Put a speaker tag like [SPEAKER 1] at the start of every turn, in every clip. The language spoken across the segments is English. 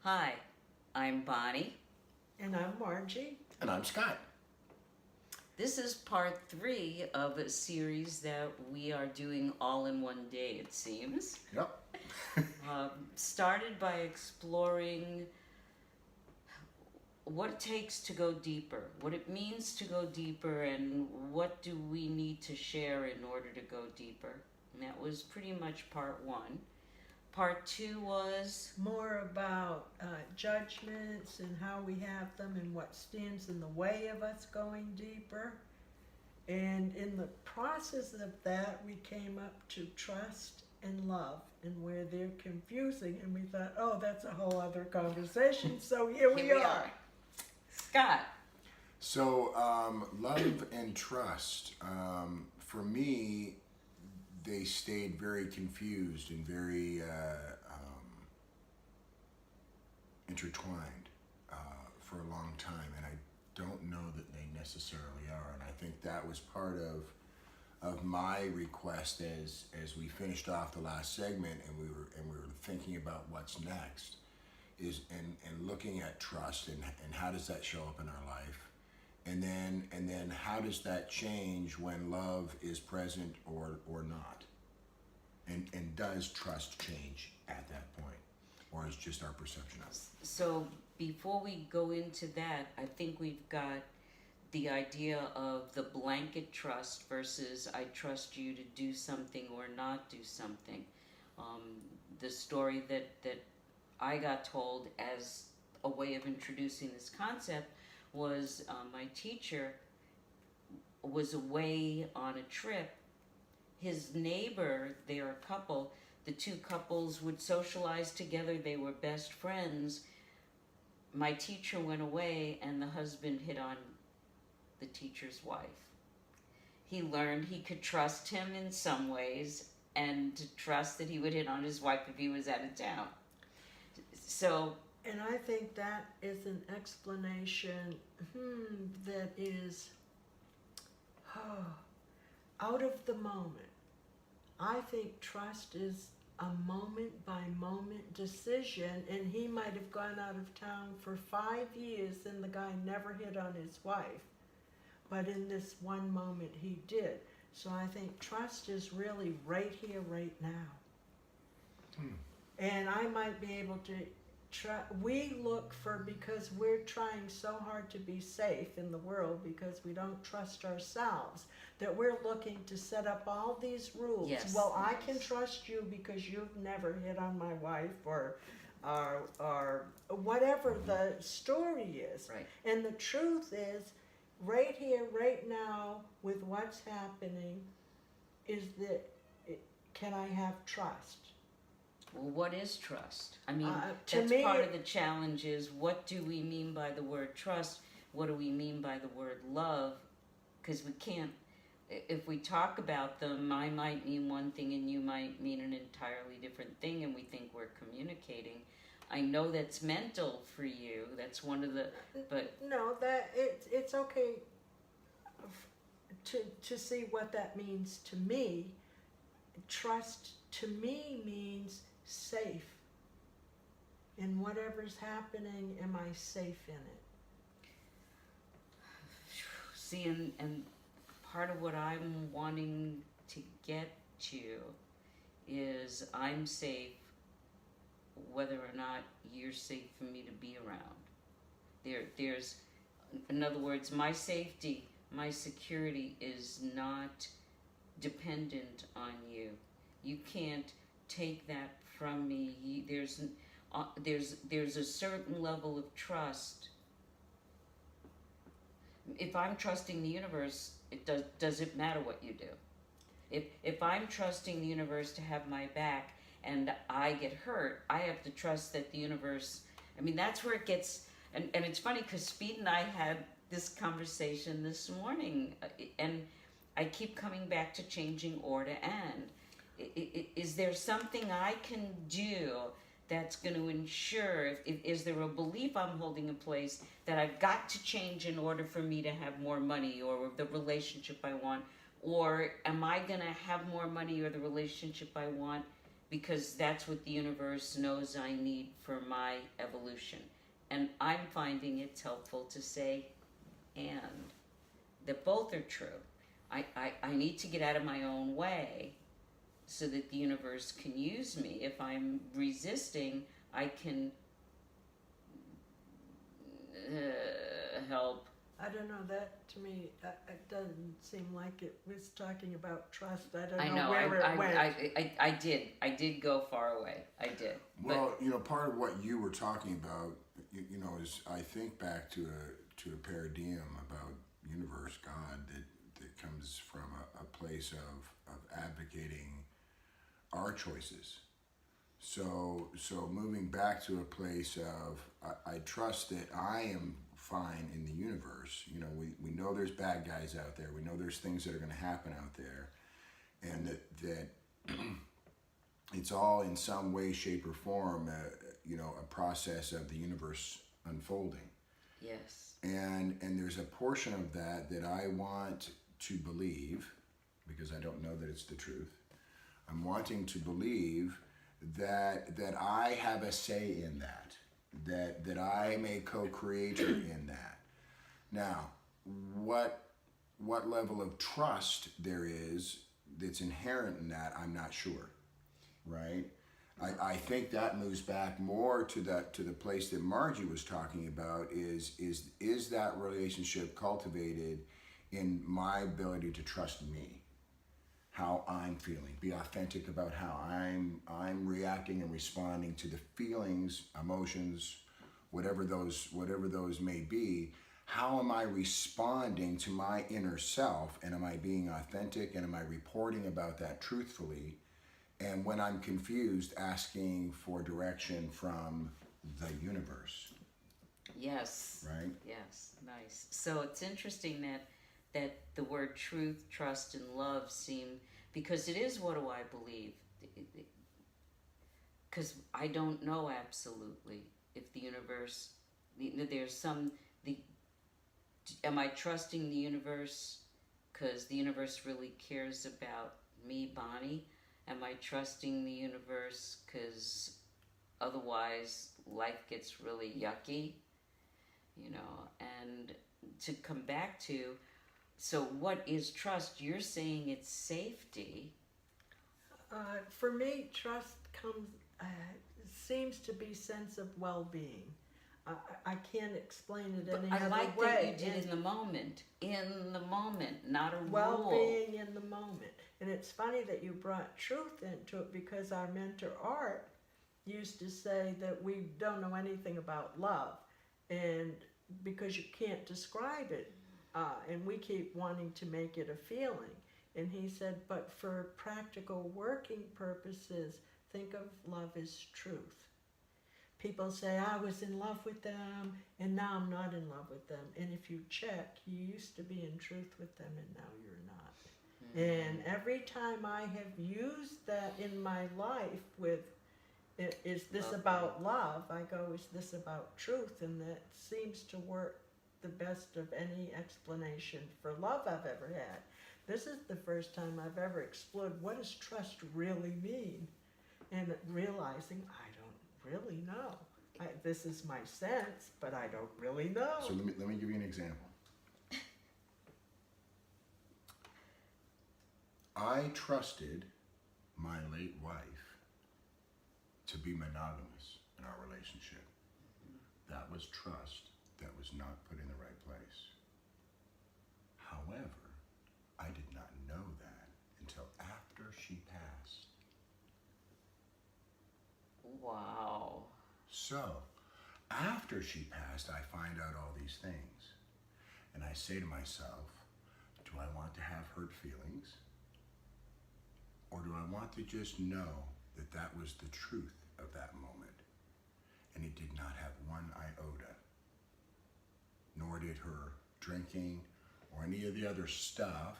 [SPEAKER 1] Hi, I'm Bonnie.
[SPEAKER 2] And I'm Margie.
[SPEAKER 3] And I'm Scott.
[SPEAKER 1] This is part 3 of a series that we are doing all in one day, it seems.
[SPEAKER 3] Yep.
[SPEAKER 1] Started by exploring what it takes to go deeper, what it means to go deeper, and what do we need to share in order to go deeper. And that was pretty much part 1. Part 2 was
[SPEAKER 2] More about judgments and how we have them and what stands in the way of us going deeper. And in the process of that, we came up to trust and love, and where they're confusing. And we thought, oh, that's a whole other conversation. So here we are.
[SPEAKER 1] Scott.
[SPEAKER 3] So, love and trust, for me, they stayed very confused and very intertwined for a long time, and I don't know that they necessarily are. And I think that was part of my request as we finished off the last segment, and we were thinking about what's next, is and looking at trust and how does that show up in our life, and then how does that change when love is present or not, and does trust change at that point, or is just our perception of it?
[SPEAKER 1] So before we go into that, I think we've got the idea of the blanket trust versus I trust you to do something or not do something. The story that I got told as a way of introducing this concept was my teacher was away on a trip. His neighbor, they're a couple, the two couples would socialize together, they were best friends. My teacher went away and the husband hit on the teacher's wife. He learned he could trust him in some ways and to trust that he would hit on his wife if he was out of town. So,
[SPEAKER 2] And I think that is an explanation that is out of the moment. I think trust is a moment by moment decision, and he might have gone out of town for 5 years and the guy never hit on his wife. But in this one moment he did. So I think trust is really right here, right now. And I might be able to we look for, because we're trying so hard to be safe in the world because we don't trust ourselves, that we're looking to set up all these rules.
[SPEAKER 1] Yes.
[SPEAKER 2] Well, I can trust you because you've never hit on my wife, or whatever the story is.
[SPEAKER 1] right.
[SPEAKER 2] And the truth is, right here, right now, with what's happening, is that can I have trust?
[SPEAKER 1] Well, what is trust? I mean,
[SPEAKER 2] to
[SPEAKER 1] that's
[SPEAKER 2] me,
[SPEAKER 1] part of the challenge is what do we mean by the word trust? What do we mean by the word love? Because we can't, if we talk about them, I might mean one thing and you might mean an entirely different thing, and we think we're communicating. I know that's mental for you. That's one of the, but
[SPEAKER 2] no, that it's okay to see what that means to me. Trust to me means safe. In whatever's happening, am I safe in it?
[SPEAKER 1] see, and part of what I'm wanting to get to is I'm safe whether or not you're safe for me to be around. There's, in other words, my safety, my security is not dependent on you. You can't take that from me. There's a certain level of trust. If I'm trusting the universe, it doesn't matter what you do. If I'm trusting the universe to have my back and I get hurt, I have to trust that the universe, I mean, that's where it gets, and it's funny because Speed and I had this conversation this morning, and I keep coming back to changing or to and. Is there something I can do that's going to ensure, is there a belief I'm holding in place that I've got to change in order for me to have more money or the relationship I want? Or am I going to have more money or the relationship I want because that's what the universe knows I need for my evolution. And I'm finding it's helpful to say, and that both are true. I need to get out of my own way so that the universe can use me. If I'm resisting, I can help.
[SPEAKER 2] I don't know, that to me, it doesn't seem like it was talking about trust. I don't
[SPEAKER 1] I
[SPEAKER 2] know
[SPEAKER 1] know.
[SPEAKER 2] where it went.
[SPEAKER 1] I did go far away. I did.
[SPEAKER 3] Well, you know, part of what you were talking about, you know, is I think back to a paradigm about universe, God, that comes from a place of advocating our choices. So moving back to a place of I trust that I am fine in the universe. You know, we know there's bad guys out there. We know there's things that are going to happen out there, and that it's all in some way, shape, or form, you know, a process of the universe unfolding.
[SPEAKER 1] Yes.
[SPEAKER 3] And there's a portion of that I want to believe, because I don't know that it's the truth. I'm wanting to believe that I have a say in that I'm a co-creator in that. Now, what level of trust there is that's inherent in that, I'm not sure, right? I think that moves back more to the place that Margie was talking about, is that relationship cultivated in my ability to trust me, how I'm feeling, be authentic about how I'm reacting and responding to the feelings, emotions, whatever those may be. How am I responding to my inner self, and am I being authentic, and am I reporting about that truthfully? And when I'm confused, asking for direction from the universe.
[SPEAKER 1] Yes.
[SPEAKER 3] Right?
[SPEAKER 1] Yes. Nice. So it's interesting that the word truth, trust, and love seem, because it is, what do I believe? Because I don't know absolutely if the universe, there's some, am I trusting the universe because the universe really cares about me, Bonnie? Am I trusting the universe because otherwise life gets really yucky? You know, and to come back to, so what is trust? You're saying it's safety.
[SPEAKER 2] For me, trust seems to be sense of well-being. I can't explain it any other way.
[SPEAKER 1] I like that you did in the moment. In the moment, not a rule.
[SPEAKER 2] Well-being in the moment. And it's funny that you brought truth into it, because our mentor Art used to say that we don't know anything about love, and because you can't describe it, and we keep wanting to make it a feeling. And he said, but for practical working purposes, think of love as truth. People say, I was in love with them, and now I'm not in love with them. And if you check, you used to be in truth with them, and now you're not. And every time I have used that in my life with, is this about love? I go, is this about truth? And that seems to work the best of any explanation for love I've ever had. This is the first time I've ever explored, what does trust really mean? And realizing I don't really know. This is my sense, but I don't really know.
[SPEAKER 3] So let me give you an example. I trusted my late wife to be monogamous in our relationship. That was trust that was not put in the right place. However, I did not know that until after she passed.
[SPEAKER 1] Wow.
[SPEAKER 3] So, after she passed, I find out all these things. And I say to myself, do I want to have hurt feelings? Or do I want to just know that that was the truth of that moment? And it did not have one iota. Nor did her drinking or any of the other stuff,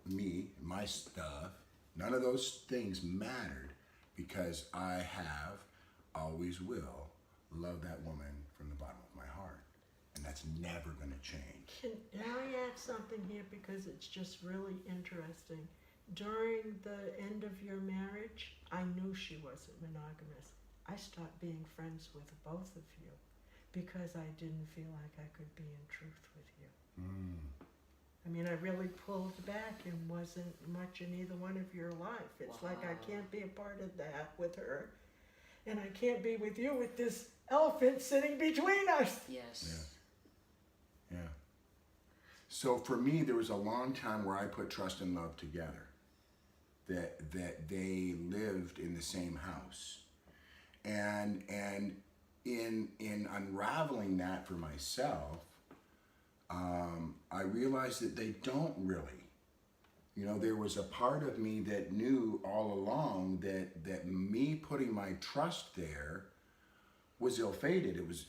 [SPEAKER 3] my stuff, none of those things mattered, because I have, always will, love that woman from the bottom of my heart. And that's never going to change.
[SPEAKER 2] Can I add something here, because it's just really interesting? during the end of your marriage, I knew she wasn't monogamous. I stopped being friends with both of you because I didn't feel like I could be in truth with you. I mean, I really pulled back and wasn't much in either one of your life. It's like I can't be a part of that with her, and I can't be with you with this elephant sitting between us.
[SPEAKER 1] Yes.
[SPEAKER 3] Yeah. So for me, there was a long time where I put trust and love together. That they lived in the same house, and in unraveling that for myself, I realized that they don't really. You know, there was a part of me that knew all along that me putting my trust there was ill-fated. It was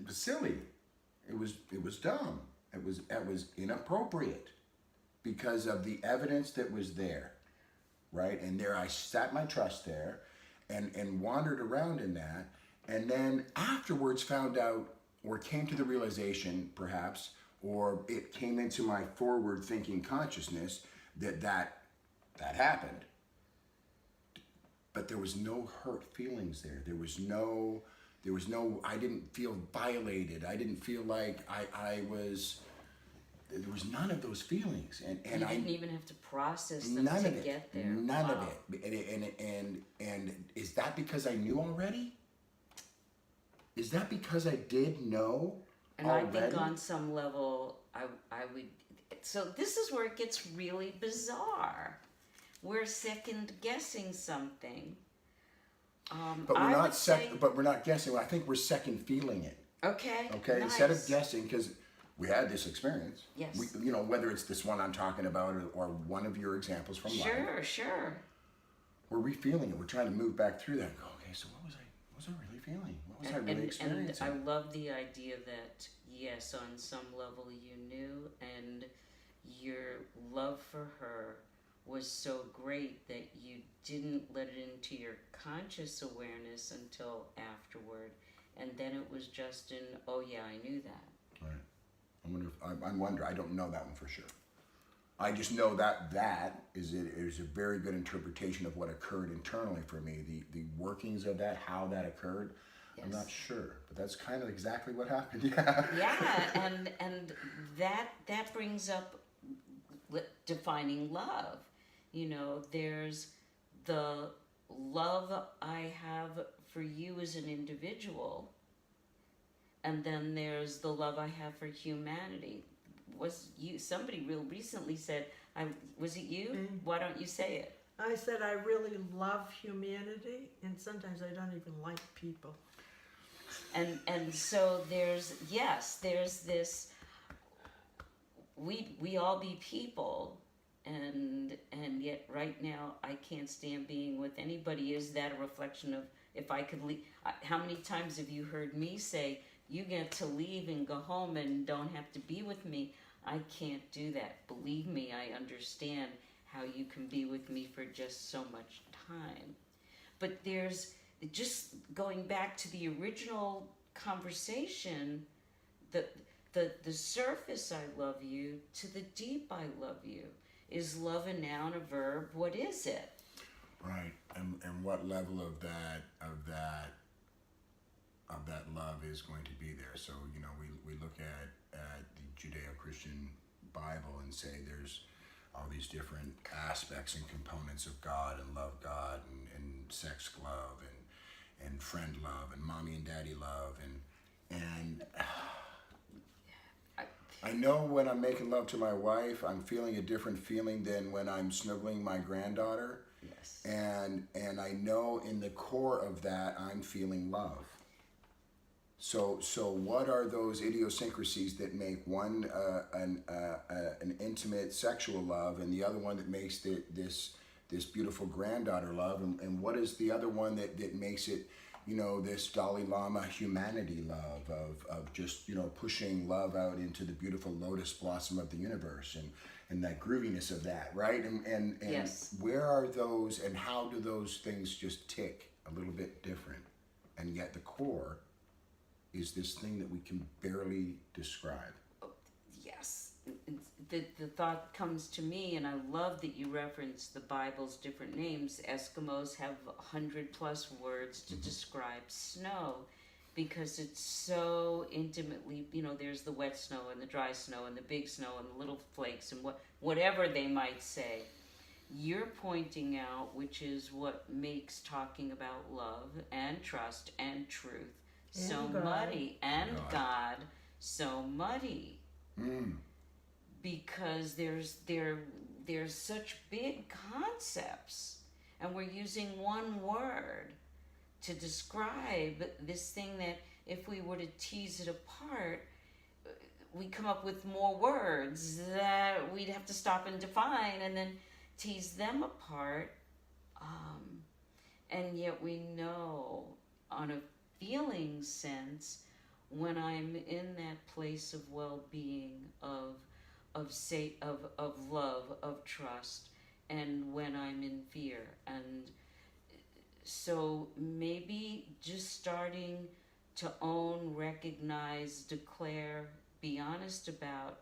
[SPEAKER 3] silly. It was dumb. It was inappropriate because of the evidence that was there, right? And there I sat my trust there and wandered around in that, and then afterwards found out, or came to the realization perhaps, or it came into my forward thinking consciousness that happened. But there was no hurt feelings there. There was no, I didn't feel violated. I didn't feel like there was none of those feelings. And
[SPEAKER 1] You
[SPEAKER 3] I
[SPEAKER 1] didn't even have to process them
[SPEAKER 3] none
[SPEAKER 1] to
[SPEAKER 3] of it.
[SPEAKER 1] get there.
[SPEAKER 3] None
[SPEAKER 1] Wow.
[SPEAKER 3] of it. And is that because I knew already? Is that because I did know
[SPEAKER 1] And
[SPEAKER 3] already?
[SPEAKER 1] I think on some level, I would. So this is where it gets really bizarre. We're second guessing something.
[SPEAKER 3] But we're
[SPEAKER 1] I
[SPEAKER 3] not
[SPEAKER 1] would say-
[SPEAKER 3] But we're not guessing. I think we're second feeling it.
[SPEAKER 1] Okay.
[SPEAKER 3] Okay,
[SPEAKER 1] Nice.
[SPEAKER 3] instead of guessing, because we had this experience.
[SPEAKER 1] Yes.
[SPEAKER 3] We, whether it's this one I'm talking about or one of your examples from life,
[SPEAKER 1] Sure.
[SPEAKER 3] we're refeeling it. We're trying to move back through that and go, okay, so what was I really feeling? What was I really experiencing?
[SPEAKER 1] And I love the idea that, yes, on some level you knew, and your love for her was so great that you didn't let it into your conscious awareness until afterward. And then it was just in, oh yeah, I knew that.
[SPEAKER 3] Right. I wonder. I don't know that one for sure. I just know that is a very good interpretation of what occurred internally for me. The workings of that, how that occurred, I'm
[SPEAKER 1] Yes.
[SPEAKER 3] not sure, but that's kind of exactly what happened. Yeah.
[SPEAKER 1] Yeah, and that brings up defining love. You know, there's the love I have for you as an individual, and then there's the love I have for humanity. Was you somebody real recently said, was it you?
[SPEAKER 2] Mm.
[SPEAKER 1] Why don't you say it?
[SPEAKER 2] I said I really love humanity, and sometimes I don't even like people.
[SPEAKER 1] And so there's this, we all be people, and yet right now I can't stand being with anybody. Is that a reflection of, if I could leave? How many times have you heard me say, you get to leave and go home and don't have to be with me? I can't do that. Believe me, I understand how you can be with me for just so much time. But there's, just going back to the original conversation, the surface I love you to the deep I love you. Is love a noun, a verb? What is it?
[SPEAKER 3] Right. And what level of that love is going to be there? So we look at the Judeo-Christian Bible and say there's all these different aspects and components of God, and love God, and sex love, and friend love, and mommy and daddy love, and I know when I'm making love to my wife, I'm feeling a different feeling than when I'm snuggling my granddaughter.
[SPEAKER 1] Yes.
[SPEAKER 3] And I know in the core of that I'm feeling love. So what are those idiosyncrasies that make one an intimate sexual love, and the other one that makes this beautiful granddaughter love, and what is the other one that makes it, this Dalai Lama humanity love of just pushing love out into the beautiful lotus blossom of the universe, and that grooviness of that, right? And
[SPEAKER 1] Yes.
[SPEAKER 3] Where are those, and how do those things just tick a little bit different, and yet the core is this thing that we can barely describe.
[SPEAKER 1] Yes. the thought comes to me, and I love that you reference the Bible's different names. Eskimos have 100+ words to describe snow, because it's so intimately, there's the wet snow and the dry snow and the big snow and the little flakes and whatever they might say. You're pointing out, which is what makes talking about love and trust and truth so
[SPEAKER 2] God.
[SPEAKER 1] muddy, and God so muddy. Because there's such big concepts, and we're using one word to describe this thing that, if we were to tease it apart, we come up with more words that we'd have to stop and define and then tease them apart. And yet we know, on a feeling sense, when I'm in that place of well-being, of love, of trust, and when I'm in fear. And so maybe just starting to own, recognize, declare, be honest about,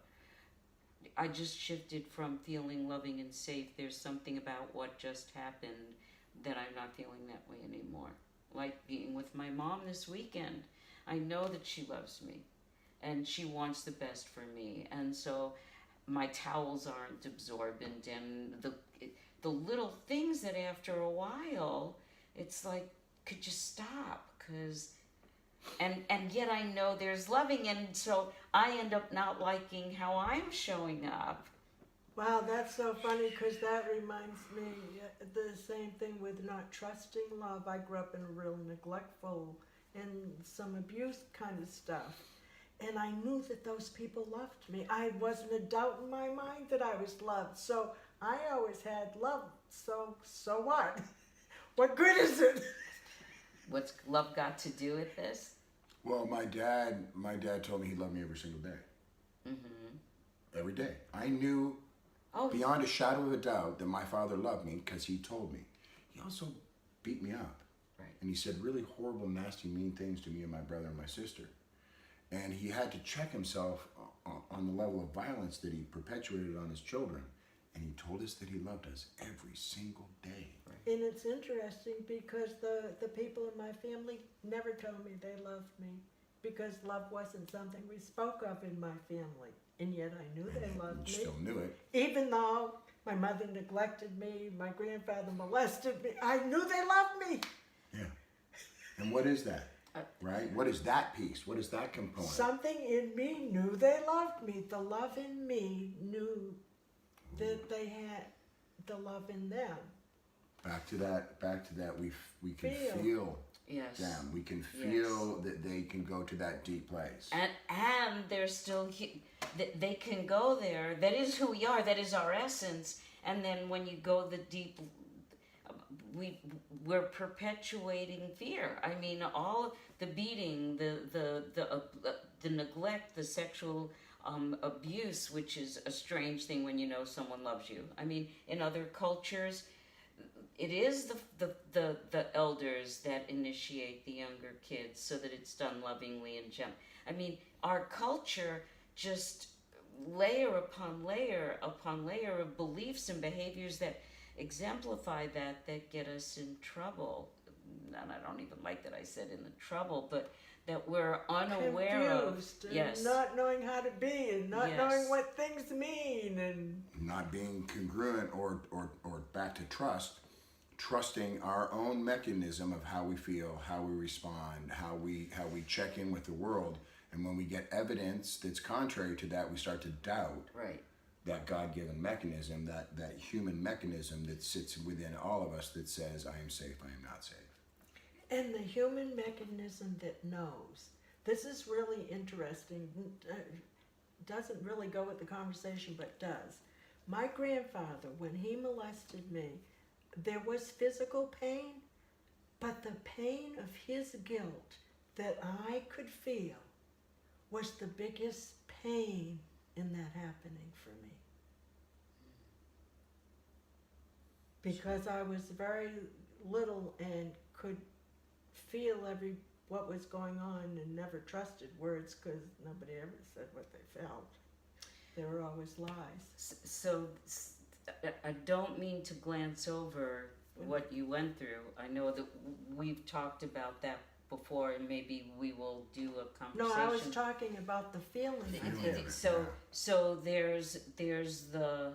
[SPEAKER 1] I just shifted from feeling loving and safe. There's something about what just happened that I'm not feeling that way anymore. Like being with my mom this weekend. I know that she loves me and she wants the best for me. And so my towels aren't absorbent, and the little things that after a while, it's like, could you stop? And yet I know there's loving, and so I end up not liking how I'm showing up.
[SPEAKER 2] Wow, that's so funny, because that reminds me the same thing with not trusting love. I grew up in a real neglectful and some abuse kind of stuff. And I knew that those people loved me. I wasn't a doubt in my mind that I was loved. So I always had love. So what? What good is it?
[SPEAKER 1] What's love got to do with this?
[SPEAKER 3] Well, my dad told me he loved me every single day. Every day. I knew beyond a shadow of a doubt that my father loved me, because he told me. He also beat me up.
[SPEAKER 1] Right.
[SPEAKER 3] And he said really horrible, nasty, mean things to me and my brother and my sister. And he had to check himself on the level of violence that he perpetuated on his children. And he told us that he loved us every single day.
[SPEAKER 2] And it's interesting, because the people in my family never told me they loved me, because love wasn't something we spoke of in my family. And yet I knew they loved me.
[SPEAKER 3] Still knew it.
[SPEAKER 2] Even though my mother neglected me, my grandfather molested me, I knew they loved me.
[SPEAKER 3] Yeah. And what is that? Right? What is that piece? What is that component?
[SPEAKER 2] Something in me knew they loved me. The love in me knew that they had the love in them.
[SPEAKER 3] Back to that. We can feel
[SPEAKER 1] Yes.
[SPEAKER 3] them. We can feel that they can go to that deep place.
[SPEAKER 1] And they're still they can go there. That is who we are. That is our essence. And then when you go the deep, we're perpetuating fear. I mean, all the beating, the neglect, the sexual abuse, which is a strange thing when you know someone loves you. I mean, in other cultures, it is the elders that initiate the younger kids so that it's done lovingly and gently. I mean, our culture just layer upon layer upon layer of beliefs and behaviors that exemplify that get us in trouble. And I don't even like that I said in the trouble, but that we're unaware
[SPEAKER 2] Confused
[SPEAKER 1] of.
[SPEAKER 2] and
[SPEAKER 1] Yes.
[SPEAKER 2] not knowing how to be, and not
[SPEAKER 1] Yes.
[SPEAKER 2] knowing what things mean, and
[SPEAKER 3] Not being congruent or back to trusting our own mechanism of how we feel, how we respond, how we check in with the world. And when we get evidence that's contrary to that, we start to doubt
[SPEAKER 1] Right.
[SPEAKER 3] that God-given mechanism, that human mechanism that sits within all of us that says, I am safe, I am not safe.
[SPEAKER 2] and the human mechanism that knows. This is really interesting. Doesn't really go with the conversation, but does. My grandfather, when he molested me, there was physical pain, but the pain of his guilt that I could feel was the biggest pain in that happening for me. Because I was very little and could feel what was going on, and never trusted words, because nobody ever said what they felt. There are always lies.
[SPEAKER 1] So I don't mean to glance over what you went through. I know that we've talked about that before, and maybe we will do a
[SPEAKER 2] No,
[SPEAKER 1] conversation.
[SPEAKER 2] I was talking about the feeling of it.
[SPEAKER 1] So there's the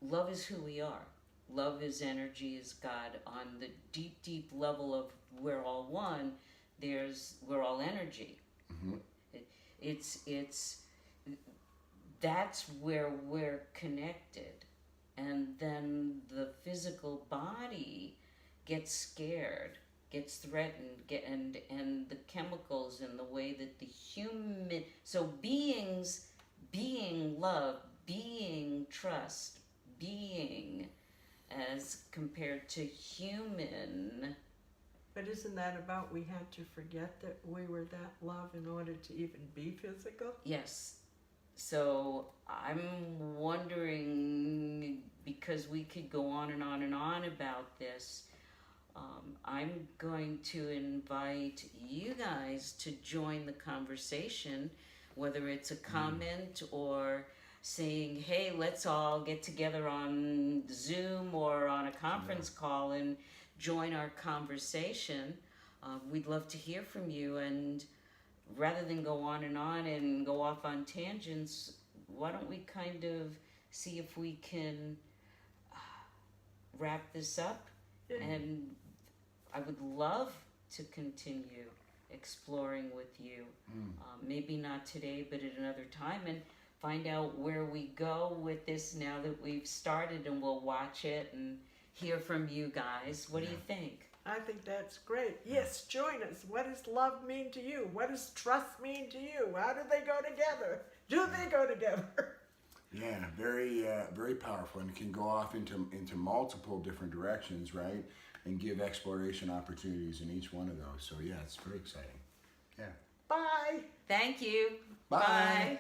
[SPEAKER 1] love is who we are. Love is energy, is God. On the deep level of we're all one, we're all energy.
[SPEAKER 3] Mm-hmm.
[SPEAKER 1] It's that's where we're connected, and then the physical body gets scared, gets threatened, and the chemicals and the way that the human, so being love, being trust, being as compared to human.
[SPEAKER 2] But isn't that about we had to forget that we were that love in order to even be physical?
[SPEAKER 1] Yes. So I'm wondering, because we could go on and on and on about this, I'm going to invite you guys to join the conversation, whether it's a comment or saying, hey, let's all get together on Zoom or on a conference call and join our conversation. We'd love to hear from you, and rather than go on and go off on tangents, why don't we kind of see if we can wrap this up?
[SPEAKER 2] Yeah.
[SPEAKER 1] And I would love to continue exploring with you. Maybe not today, but at another time, and find out where we go with this now that we've started, and we'll watch it and hear from you guys. What do you think?
[SPEAKER 2] I think that's great. Yes, join us. What does love mean to you? What does trust mean to you? How do they go together? Do they go together?
[SPEAKER 3] Yeah, very powerful, and it can go off into multiple different directions, right? And give exploration opportunities in each one of those. So yeah, it's very exciting. Yeah.
[SPEAKER 2] Bye.
[SPEAKER 1] Thank you.
[SPEAKER 3] Bye.
[SPEAKER 1] Bye.